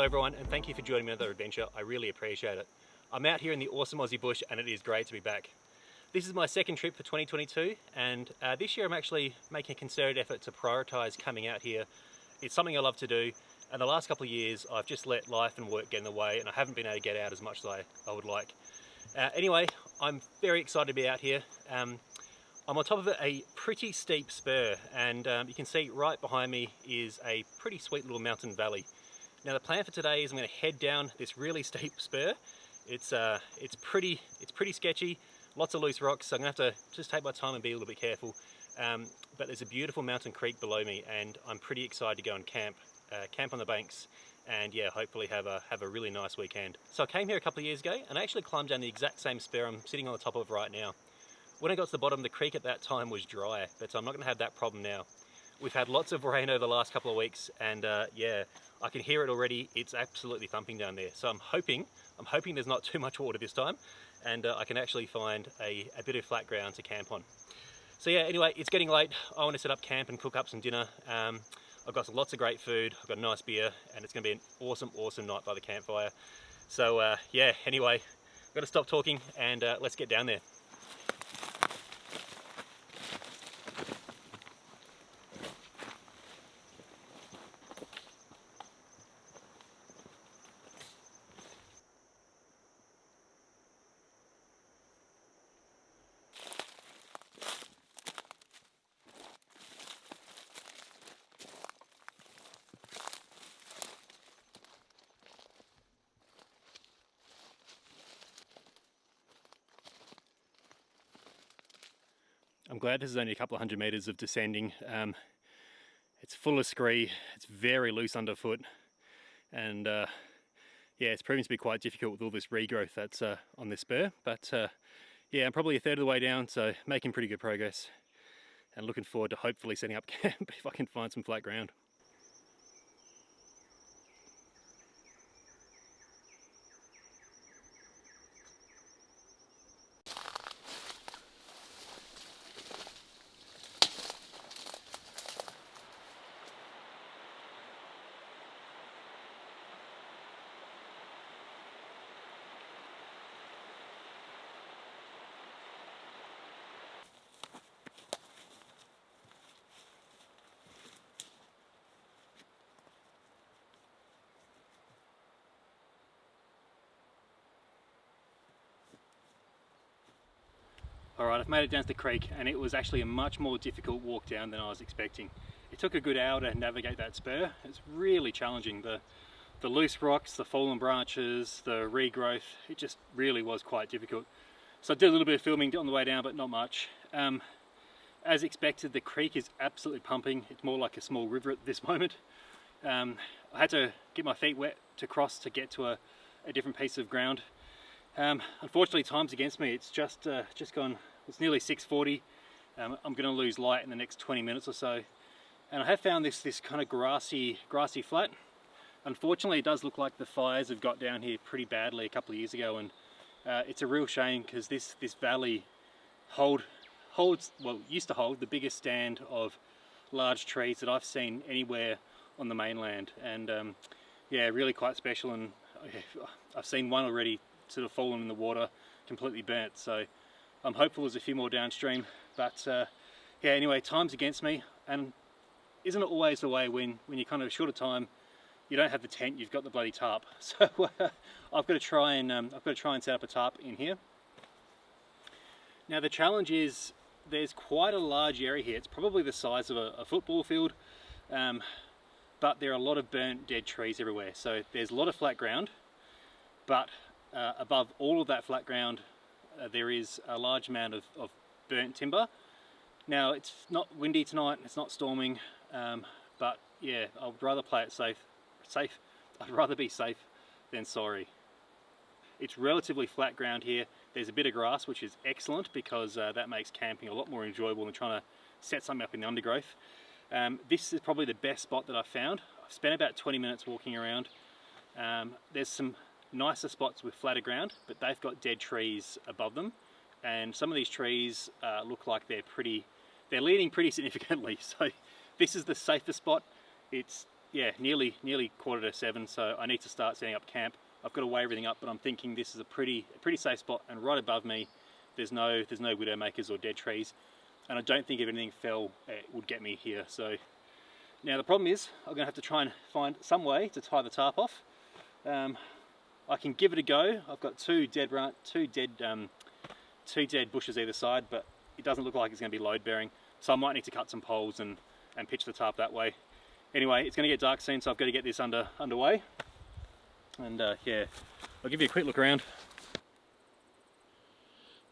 everyone, and thank you for joining me on another adventure. I really appreciate it. I'm out here in the awesome Aussie bush and it is great to be back. This is my second trip for 2022 and this year I'm actually making a concerted effort to prioritise coming out here. It's something I love to do, and the last couple of years I've just let life and work get in the way and I haven't been able to get out as much as I would like. Anyway, I'm very excited to be out here. I'm on top of a pretty steep spur, and you can see right behind me is a pretty sweet little mountain valley. Now the plan for today is I'm going to head down this really steep spur. It's pretty sketchy, lots of loose rocks, so I'm going to have to just take my time and be a little bit careful. But there's a beautiful mountain creek below me and I'm pretty excited to go and camp on the banks and yeah, hopefully have a really nice weekend. So I came here a couple of years ago and I actually climbed down the exact same spur I'm sitting on the top of right now. When I got to the bottom, the creek at that time was dry, but I'm not going to have that problem now. We've had lots of rain over the last couple of weeks and yeah, I can hear it already. It's absolutely thumping down there. So I'm hoping there's not too much water this time and I can actually find a bit of flat ground to camp on. So yeah, anyway, it's getting late. I want to set up camp and cook up some dinner. I've got lots of great food, I've got a nice beer, and it's going to be an awesome night by the campfire. So yeah, anyway, I've got to stop talking and let's get down there. I'm glad this is only a couple of 100 metres of descending. It's full of scree, it's very loose underfoot, and yeah, it's proving to be quite difficult with all this regrowth that's on this spur. But yeah, I'm probably a third of the way down, so making pretty good progress, and looking forward to hopefully setting up camp if I can find some flat ground. Alright, I've made it down to the creek and it was actually a much more difficult walk down than I was expecting. It took a good hour to navigate that spur. It's really challenging. The loose rocks, the fallen branches, the regrowth, it just really was quite difficult. So I did a little bit of filming on the way down, but not much. As expected, the creek is absolutely pumping. It's more like a small river at this moment. I had to get my feet wet to cross to get to a different piece of ground. Unfortunately, time's against me. It's just gone. It's nearly 6:40. I'm going to lose light in the next 20 minutes or so. And I have found this kind of grassy flat. Unfortunately, it does look like the fires have got down here pretty badly a couple of years ago, and it's a real shame because this valley used to hold the biggest stand of large trees that I've seen anywhere on the mainland, and yeah, really quite special. And I've seen one already sort of fallen in the water, completely burnt, so I'm hopeful there's a few more downstream. But yeah, anyway, time's against me, and isn't it always the way when you're kind of short of time, you don't have the tent, you've got the bloody tarp. So I've got to try and set up a tarp in here. Now the challenge is there's quite a large area here. It's probably the size of a football field, but there are a lot of burnt dead trees everywhere. So there's a lot of flat ground, but above all of that flat ground there is a large amount of burnt timber. Now it's not windy tonight, it's not storming, but yeah, I'd rather play it safe. I'd rather be safe than sorry. It's relatively flat ground here. There's a bit of grass, which is excellent because that makes camping a lot more enjoyable than trying to set something up in the undergrowth. This is probably the best spot that I've found. I've spent about 20 minutes walking around. There's some nicer spots with flatter ground, but they've got dead trees above them, and some of these trees look like they're leaning pretty significantly. So this is the safest spot. It's yeah, nearly 6:45, so I need to start setting up camp. I've got to weigh everything up, but I'm thinking this is a pretty safe spot, and right above me there's no widowmakers or dead trees, and I don't think if anything fell it would get me here. So now the problem is I'm gonna have to try and find some way to tie the tarp off. I can give it a go. I've got two dead bushes either side, but it doesn't look like it's going to be load bearing, so I might need to cut some poles and pitch the tarp that way. Anyway, it's going to get dark soon, so I've got to get this underway, and yeah, I'll give you a quick look around.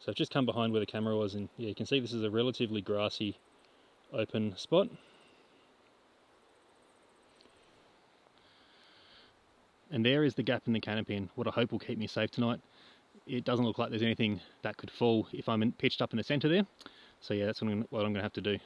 So I've just come behind where the camera was, and yeah, you can see this is a relatively grassy open spot. And there is the gap in the canopy, and what I hope will keep me safe tonight. It doesn't look like there's anything that could fall if I'm pitched up in the centre there. So yeah, that's what I'm going to have to do.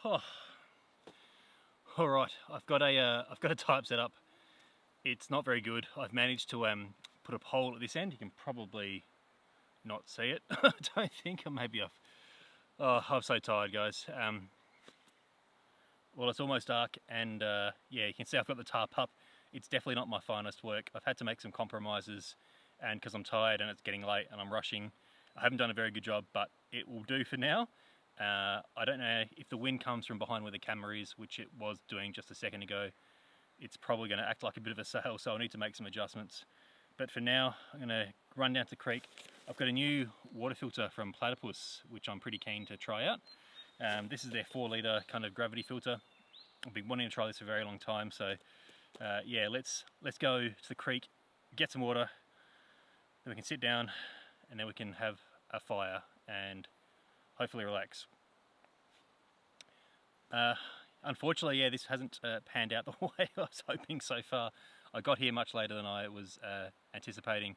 Oh, all right. I've got a Tarp set up. It's not very good. I've managed to put a pole at this end. You can probably not see it. I don't think, or maybe I've. Oh, I'm so tired, guys. Well, it's almost dark, and yeah, you can see I've got the tarp up. It's definitely not my finest work. I've had to make some compromises, and because I'm tired and it's getting late and I'm rushing, I haven't done a very good job, but it will do for now. I don't know if the wind comes from behind where the camera is, which it was doing just a second ago. It's probably going to act like a bit of a sail, so I'll need to make some adjustments. But for now, I'm going to run down to the creek. I've got a new water filter from Platypus, which I'm pretty keen to try out. This is their 4-litre kind of gravity filter. I've been wanting to try this for a very long time, so yeah, let's go to the creek, get some water, then we can sit down, and then we can have a fire and hopefully relax. Unfortunately, yeah, this hasn't panned out the way I was hoping so far. I got here much later than I was anticipating.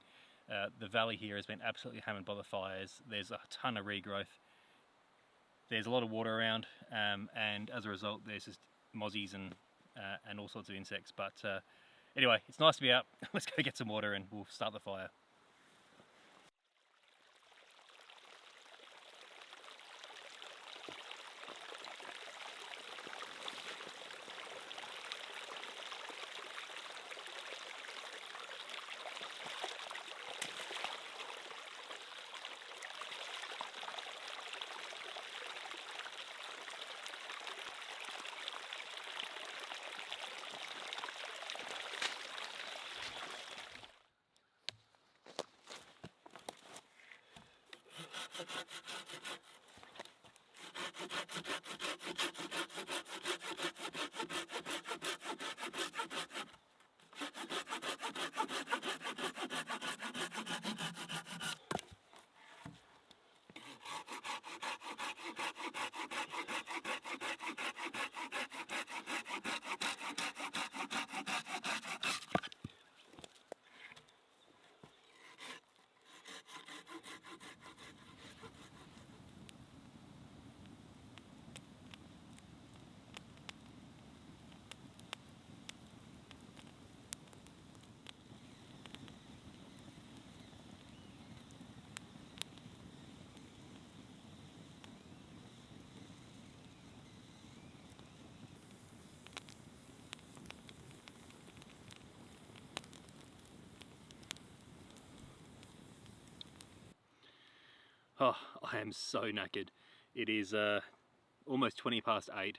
The valley here has been absolutely hammered by the fires. There's a ton of regrowth. There's a lot of water around, and as a result, there's just mozzies and all sorts of insects. But anyway, it's nice to be out. Let's go get some water and we'll start the fire. Oh, I am so knackered. It is almost 20 past 8.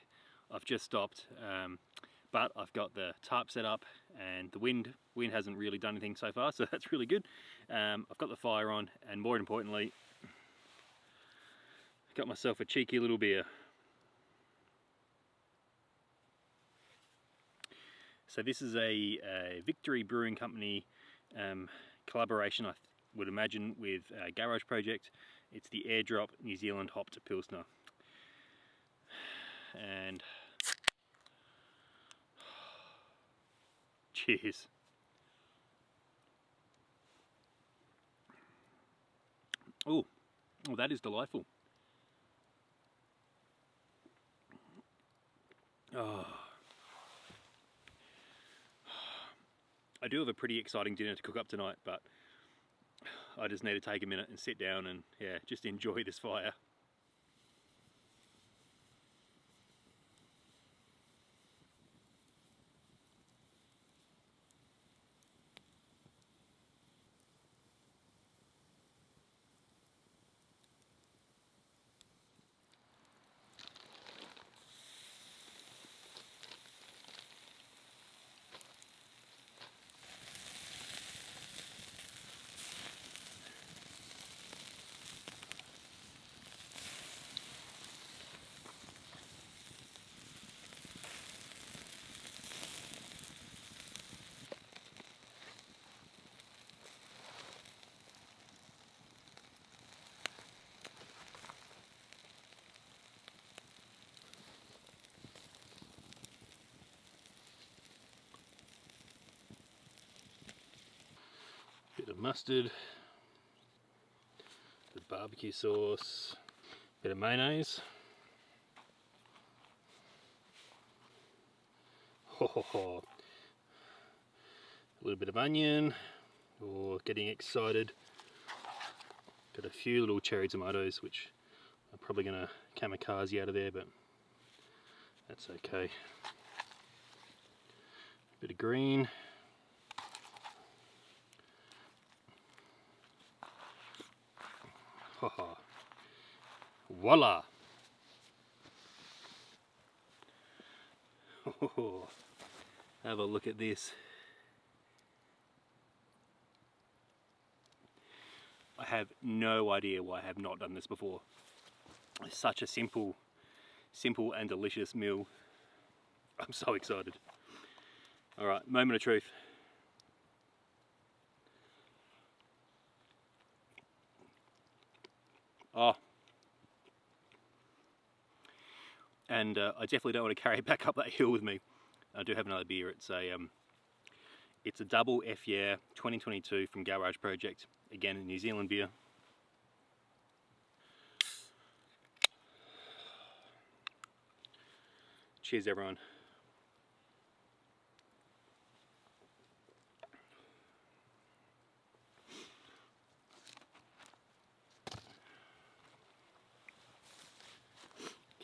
I've just stopped, but I've got the tarp set up, and the wind hasn't really done anything so far, so that's really good. I've got the fire on, and more importantly, got myself a cheeky little beer. So this is a Victory Brewing Company collaboration, I would imagine, with Garage Project. It's the Airdrop New Zealand Hopped Pilsner. And cheers. Oh, that is delightful. Oh. I do have a pretty exciting dinner to cook up tonight, but I just need to take a minute and sit down and, yeah, just enjoy this fire. Bit of mustard, the barbecue sauce, bit of mayonnaise. Ho ho ho. A little bit of onion, or getting excited. Got a few little cherry tomatoes, which I'm probably going to kamikaze out of there, but that's okay. Bit of green. Haha. Voila! Have a look at this. I have no idea why I have not done this before. It's such a simple and delicious meal. I'm so excited. Alright, moment of truth. Oh. And I definitely don't want to carry it back up that hill with me. I do have another beer. It's a double F Yeah 2022 from Garage Project. Again, a New Zealand beer. Cheers, everyone.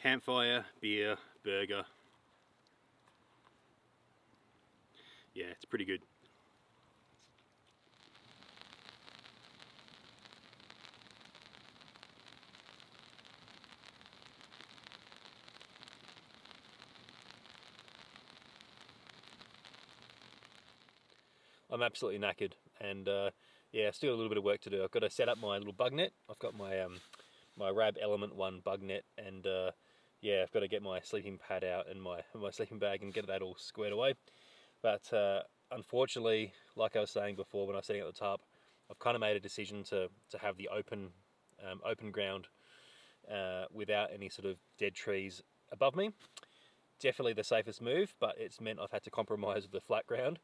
Campfire, beer, burger. Yeah, it's pretty good. I'm absolutely knackered, and yeah, still a little bit of work to do. I've got to set up my little bug net. I've got my my Rab Element 1 bug net, and yeah, I've got to get my sleeping pad out and my sleeping bag and get that all squared away. But unfortunately, like I was saying before when I was setting up the tarp, I've kind of made a decision to have the open ground without any sort of dead trees above me. Definitely the safest move, but it's meant I've had to compromise with the flat ground.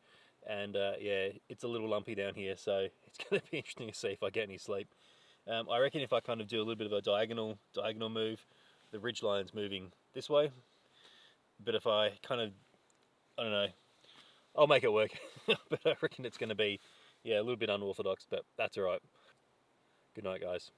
And yeah, it's a little lumpy down here, so it's going to be interesting to see if I get any sleep. I reckon if I kind of do a little bit of a diagonal move, the ridgeline's moving this way. But if I kind of, I don't know, I'll make it work. But I reckon it's going to be, yeah, a little bit unorthodox, but that's all right. Good night, guys.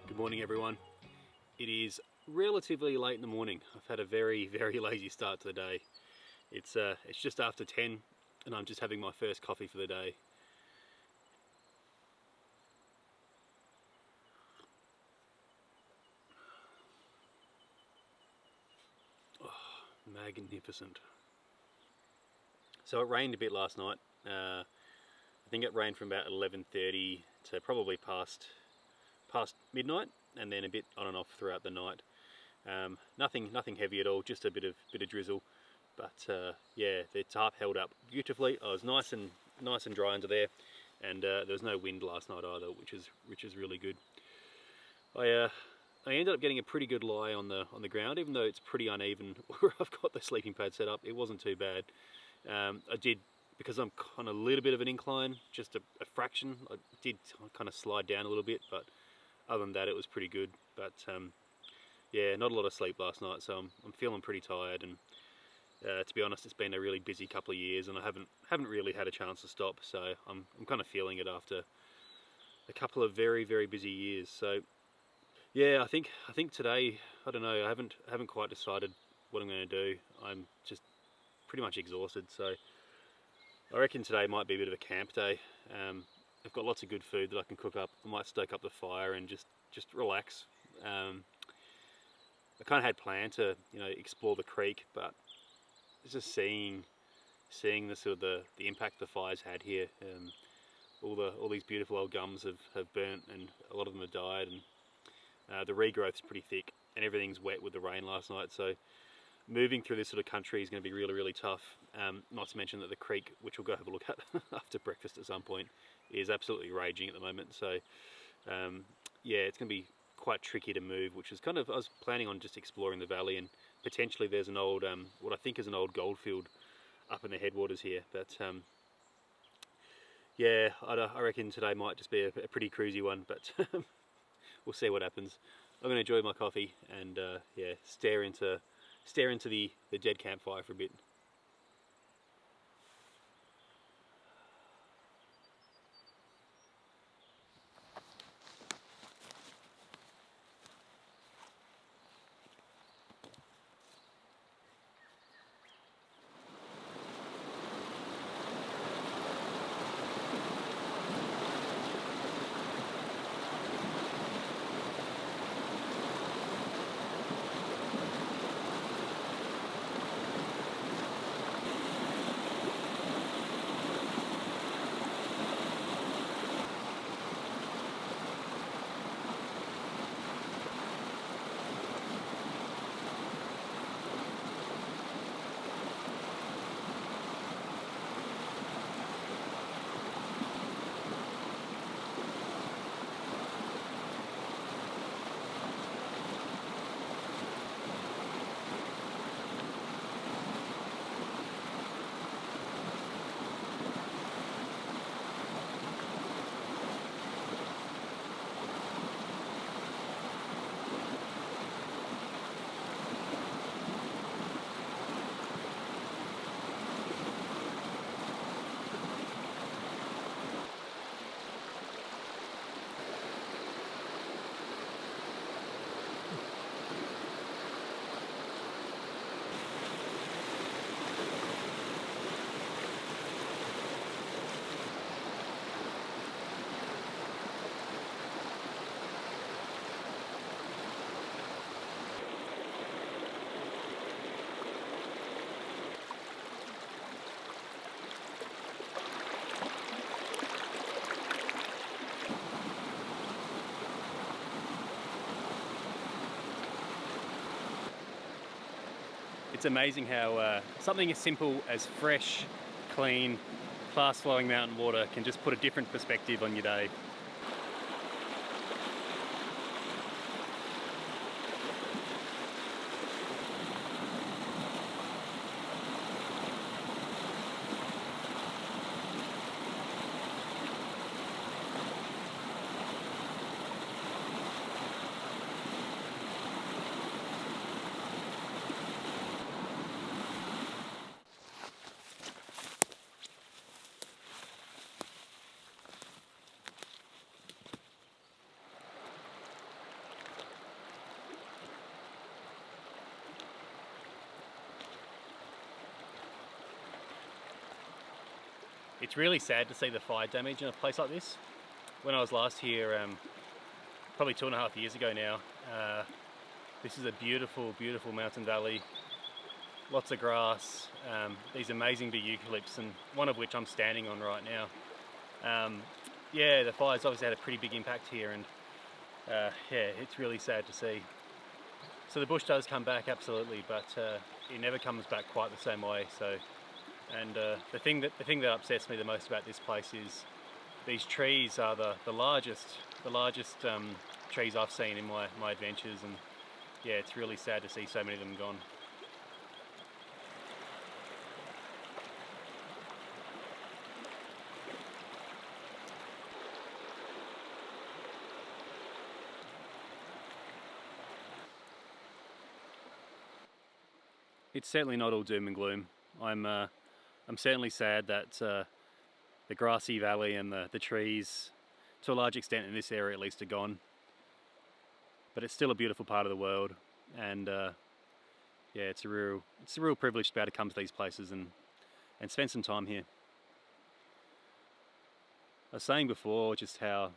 Good morning, everyone. It is relatively late in the morning. I've had a very, very lazy start to the day. It's just after 10 and I'm just having my first coffee for the day. Oh, magnificent. So it rained a bit last night. I think it rained from about 11:30 to probably past midnight, and then a bit on and off throughout the night. Nothing heavy at all, just a bit of drizzle. But yeah, the tarp held up beautifully. I was nice and dry under there, and there was no wind last night either, which is really good. I ended up getting a pretty good lie on the ground, even though it's pretty uneven where I've got the sleeping pad set up. It wasn't too bad. I did, because I'm on a little bit of an incline, just a fraction. I did kind of slide down a little bit, but other than that, it was pretty good. But yeah, not a lot of sleep last night, so I'm feeling pretty tired. And to be honest, it's been a really busy couple of years, and I haven't really had a chance to stop. So I'm kind of feeling it after a couple of very, very busy years. So yeah, I think today, I don't know, I haven't quite decided what I'm going to do. I'm just pretty much exhausted, so I reckon today might be a bit of a camp day. I've got lots of good food that I can cook up. I might stoke up the fire and just relax. I kind of had planned to explore the creek, but just seeing the sort of the impact the fires had here. All these beautiful old gums have burnt, and a lot of them have died, and the regrowth's pretty thick, and everything's wet with the rain last night. So moving through this sort of country is going to be really, really tough. Not to mention that the creek, which we'll go have a look at after breakfast at some point, is absolutely raging at the moment. So yeah, it's going to be quite tricky to move, which is kind of, I was planning on just exploring the valley, and potentially there's an old, what I think is an old goldfield up in the headwaters here. But yeah, I reckon today might just be a pretty cruisy one, but we'll see what happens. I'm going to enjoy my coffee and yeah, stare into the dead campfire for a bit. It's amazing how something as simple as fresh, clean, fast-flowing mountain water can just put a different perspective on your day. It's really sad to see the fire damage in a place like this. When I was last here, probably 2.5 years ago now, this is a beautiful, beautiful mountain valley. Lots of grass, these amazing big eucalypts, and one of which I'm standing on right now. Yeah, the fire's obviously had a pretty big impact here, and yeah, it's really sad to see. So the bush does come back, absolutely, but it never comes back quite the same way. So, and the thing that upsets me the most about this place is these trees are the largest trees I've seen in my adventures, and yeah, it's really sad to see so many of them gone. It's certainly not all doom and gloom. I'm certainly sad that the grassy valley and the trees, to a large extent in this area at least, are gone. But it's still a beautiful part of the world, and yeah, it's a real privilege to be able to come to these places and spend some time here. I was saying before just how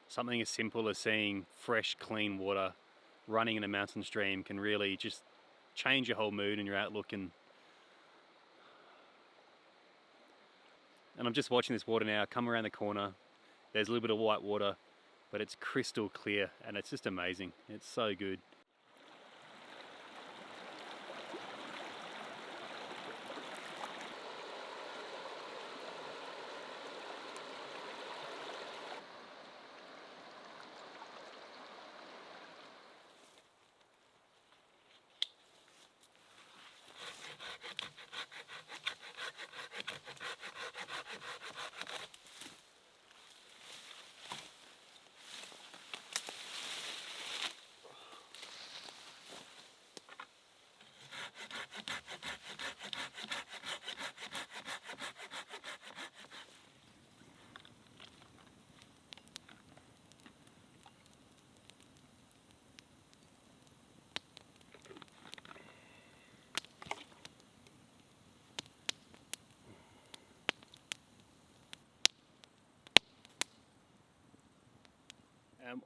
something as simple as seeing fresh, clean water running in a mountain stream can really just change your whole mood and your outlook. And I'm just watching this water now come around the corner. There's a little bit of white water, but it's crystal clear, and it's just amazing. It's so good.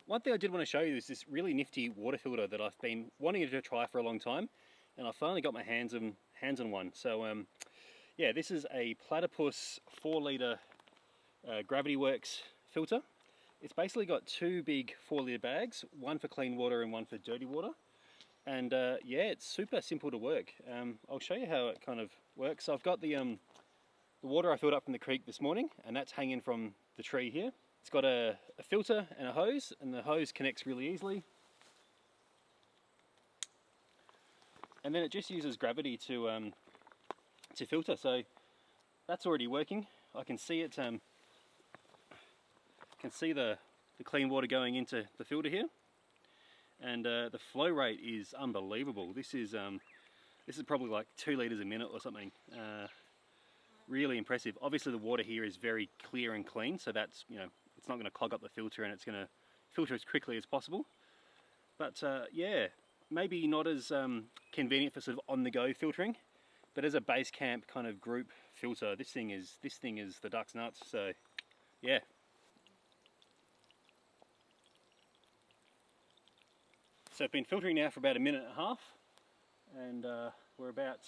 One thing I did want to show you is this really nifty water filter that I've been wanting to try for a long time, and I finally got my hands on one. So yeah, this is a Platypus 4-litre Gravity Works filter. It's basically got two big 4-litre bags, one for clean water and one for dirty water. And yeah, it's super simple to work. I'll show you how it kind of works. So I've got the water I filled up from the creek this morning, and that's hanging from the tree here. It's got a filter and a hose, and the hose connects really easily. And then it just uses gravity to filter. So that's already working. I can see it. Can see the clean water going into the filter here, and the flow rate is unbelievable. This is probably like 2 litres a minute or something. Really impressive. Obviously the water here is very clear and clean, so that's, you know, it's not going to clog up the filter, and it's going to filter as quickly as possible. But yeah, maybe not as convenient for sort of on-the-go filtering, but as a base camp kind of group filter, this thing is the duck's nuts. So yeah. So I've been filtering now for about 1.5 minutes, and we're about,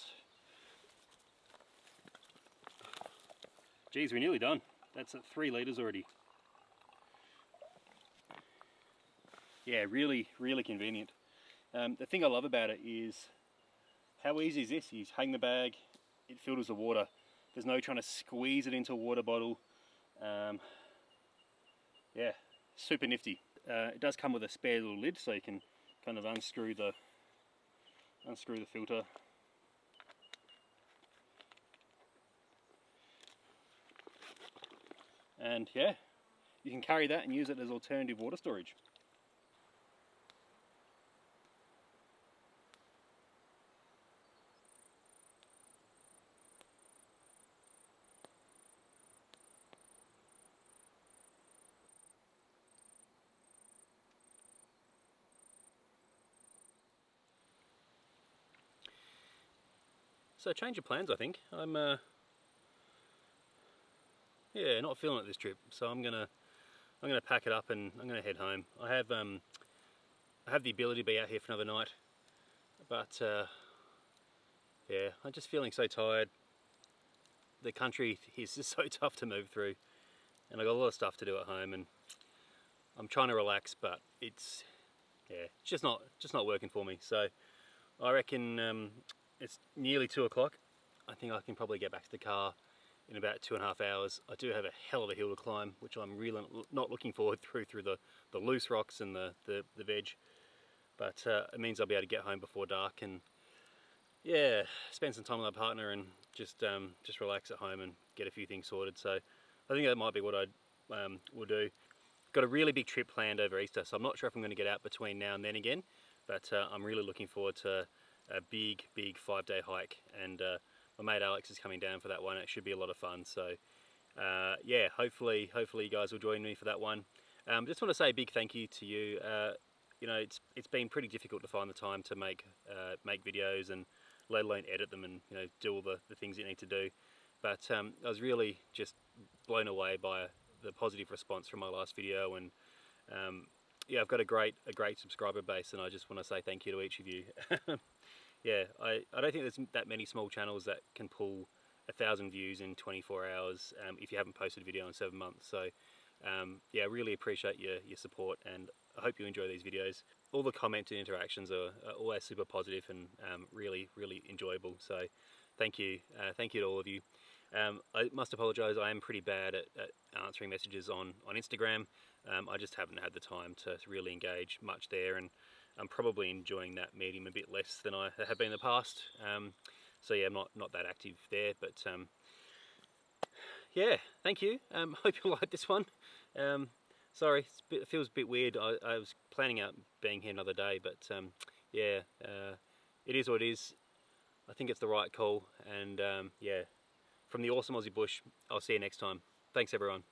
geez, we're nearly done. That's at 3 litres already. Yeah, really, really convenient. The thing I love about it is how easy is this? You hang the bag, it filters the water. There's no trying to squeeze it into a water bottle. Yeah, super nifty. It does come with a spare little lid, so you can kind of unscrew the filter. And yeah, you can carry that and use it as alternative water storage. So change of plans, I think. I'm yeah, not feeling it this trip, so I'm gonna pack it up and I'm gonna head home. I have the ability to be out here for another night, but yeah, I'm just feeling so tired. The country is just so tough to move through, and I got a lot of stuff to do at home, and I'm trying to relax, but it's just not working for me. So I reckon it's nearly 2 o'clock. I think I can probably get back to the car in about 2.5 hours. I do have a hell of a hill to climb, which I'm really not looking forward through the loose rocks and the veg. But it means I'll be able to get home before dark and yeah, spend some time with my partner and just relax at home and get a few things sorted. So I think that might be what I will do. Got a really big trip planned over Easter, so I'm not sure if I'm going to get out between now and then again, but I'm really looking forward to a big 5-day hike, and my mate Alex is coming down for that one. It should be a lot of fun. So yeah, hopefully you guys will join me for that one. Just want to say a big thank you to you. You know, it's been pretty difficult to find the time to make videos, and let alone edit them, and you know, do all the things you need to do. But I was really just blown away by the positive response from my last video, and yeah, I've got a great subscriber base, and I just want to say thank you to each of you. Yeah, I don't think there's that many small channels that can pull 1,000 views in 24 hours if you haven't posted a video in 7 months. So yeah, I really appreciate your support, and I hope you enjoy these videos. All the comments and interactions are always super positive and really enjoyable. So thank you to all of you. I must apologise, I am pretty bad at answering messages on Instagram. I just haven't had the time to really engage much there, and I'm probably enjoying that medium a bit less than I have been in the past. So yeah, I'm not that active there, but yeah, thank you. Hope you like this one. Sorry, it feels a bit weird. I was planning out being here another day, but yeah, it is what it is. I think it's the right call, and yeah, from the awesome Aussie bush, I'll see you next time. Thanks everyone.